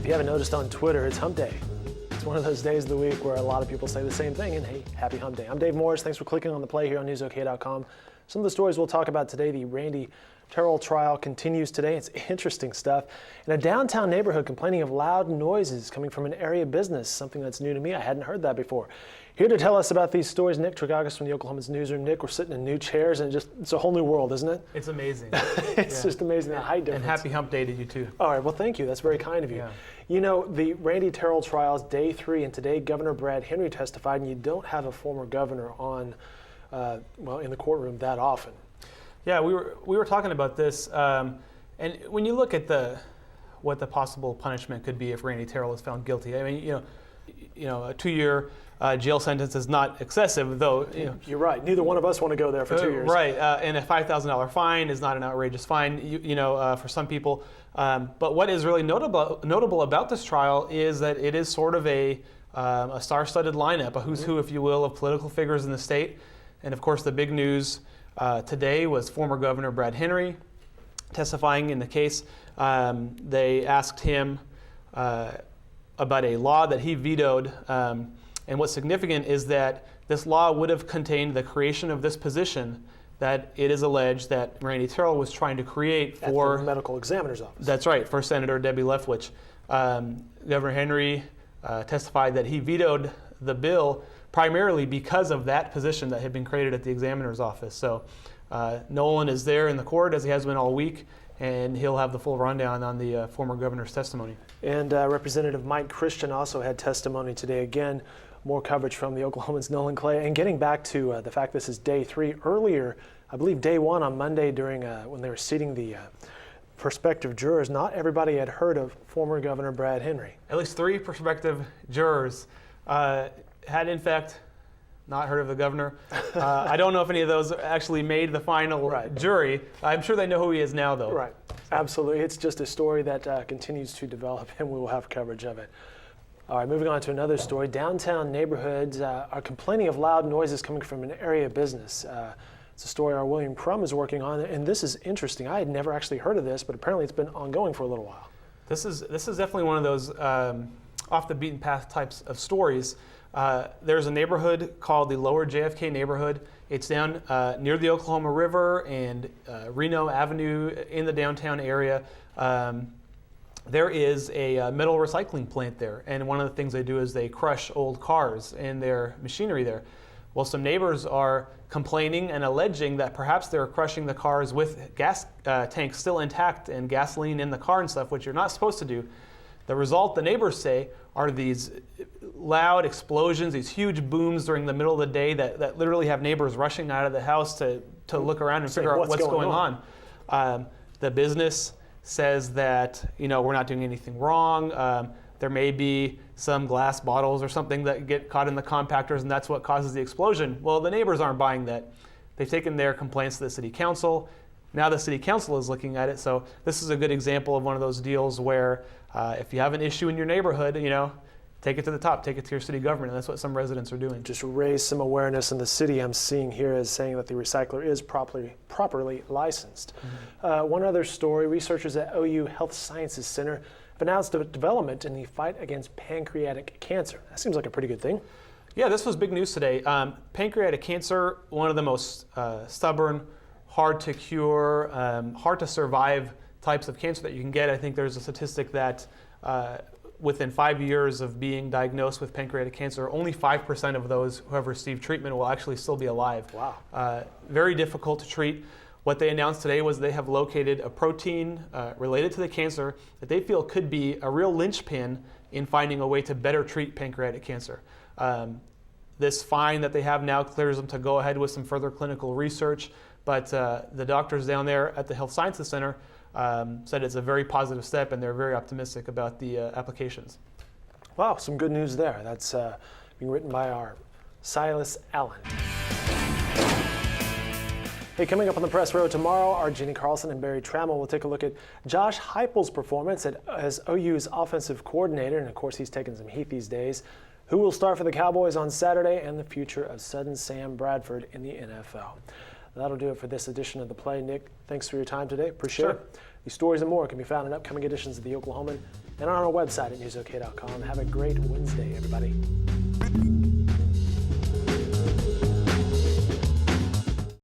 you haven't noticed on Twitter, it's Hump Day. It's one of those days of the week where a lot of people say the same thing, and hey, happy Hump Day. I'm Dave Morris. Thanks for clicking on the play here on newsok.com. Some of the stories we'll talk about today, the Randy Terrill trial continues today. It's interesting stuff. In a downtown neighborhood complaining of loud noises coming from an area business, something that's new to me. I hadn't heard that before. Here to tell us about these stories, Nick Tragagas from the Oklahoman's newsroom. Nick, we're sitting in new chairs, and it's a whole new world, isn't it? It's amazing. It's just amazing, that height difference. And happy Hump Day to you, too. All right, well, thank you. That's very kind of you. Yeah. You know, the Randy Terrill trial is day 3, and today Governor Brad Henry testified, and you don't have a former governor on, in the courtroom that often. Yeah, we were talking about this, and when you look at what the possible punishment could be if Randy Terrill is found guilty, I mean, you know, a 2-year jail sentence is not excessive, though. You're right. Neither one of us want to go there for 2 years. Right, and a $5,000 fine is not an outrageous fine, for some people. But what is really notable about this trial is that it is sort of a star-studded lineup, a who's who, if you will, of political figures in the state. And of course, the big news today was former Governor Brad Henry testifying in the case. They asked him about a law that he vetoed. And what's significant is that this law would have contained the creation of this position that it is alleged that Randy Terrill was trying to create for the medical examiner's office. That's right, for Senator Debbie Lefwich. Governor Henry testified that he vetoed the bill primarily because of that position that had been created at the examiner's office. So Nolan is there in the court, as he has been all week, and he'll have the full rundown on the former governor's testimony. And Representative Mike Christian also had testimony today. Again, more coverage from the Oklahoman's Nolan Clay. And getting back to the fact this is day 3, earlier, I believe day 1 on Monday during when they were seating the prospective jurors, not everybody had heard of former Governor Brad Henry. At least 3 prospective jurors had, in fact, not heard of the governor. I don't know if any of those actually made the final jury. I'm sure they know who he is now, though. Right, absolutely. It's just a story that continues to develop, and we will have coverage of it. All right, moving on to another story. Downtown neighborhoods are complaining of loud noises coming from an area business. It's a story our William Crum is working on, and this is interesting. I had never actually heard of this, but apparently it's been ongoing for a little while. This is definitely one of those off the beaten path types of stories. There's a neighborhood called the Lower JFK neighborhood. It's down near the Oklahoma River and Reno Avenue in the downtown area. There is a metal recycling plant there, and one of the things they do is they crush old cars and their machinery there. Well, some neighbors are complaining and alleging that perhaps they're crushing the cars with gas tanks still intact and gasoline in the car and stuff, which you're not supposed to do. The result, the neighbors say, are these loud explosions, these huge booms during the middle of the day that literally have neighbors rushing out of the house to look around and figure out what's going on. The business says that, we're not doing anything wrong. There may be some glass bottles or something that get caught in the compactors, and that's what causes the explosion. Well, the neighbors aren't buying that. They've taken their complaints to the city council. Now the city council is looking at it. So this is a good example of one of those deals where if you have an issue in your neighborhood, take it to the top, take it to your city government. And that's what some residents are doing. Just raise some awareness in the city. I'm seeing here as saying that the recycler is properly licensed. Mm-hmm. One other story, researchers at OU Health Sciences Center have announced a development in the fight against pancreatic cancer. That seems like a pretty good thing. Yeah, this was big news today. Pancreatic cancer, one of the most stubborn, hard to cure, hard to survive types of cancer that you can get. I think there's a statistic that within 5 years of being diagnosed with pancreatic cancer, only 5% of those who have received treatment will actually still be alive. Wow. Very difficult to treat. What they announced today was they have located a protein related to the cancer that they feel could be a real linchpin in finding a way to better treat pancreatic cancer. This find that they have now clears them to go ahead with some further clinical research, but the doctors down there at the Health Sciences Center said it's a very positive step, and they're very optimistic about the applications. Wow, some good news there. That's being written by our Silas Allen. Hey, coming up on the press row tomorrow, our Jenny Carlson and Barry Trammell will take a look at Josh Heupel's performance as OU's offensive coordinator, and of course he's taking some heat these days. Who will start for the Cowboys on Saturday, and the future of Sudden Sam Bradford in the NFL. That'll do it for this edition of The Play. Nick, thanks for your time today. Appreciate it. These stories and more can be found in upcoming editions of the Oklahoman and on our website at newsok.com. Have a great Wednesday, everybody.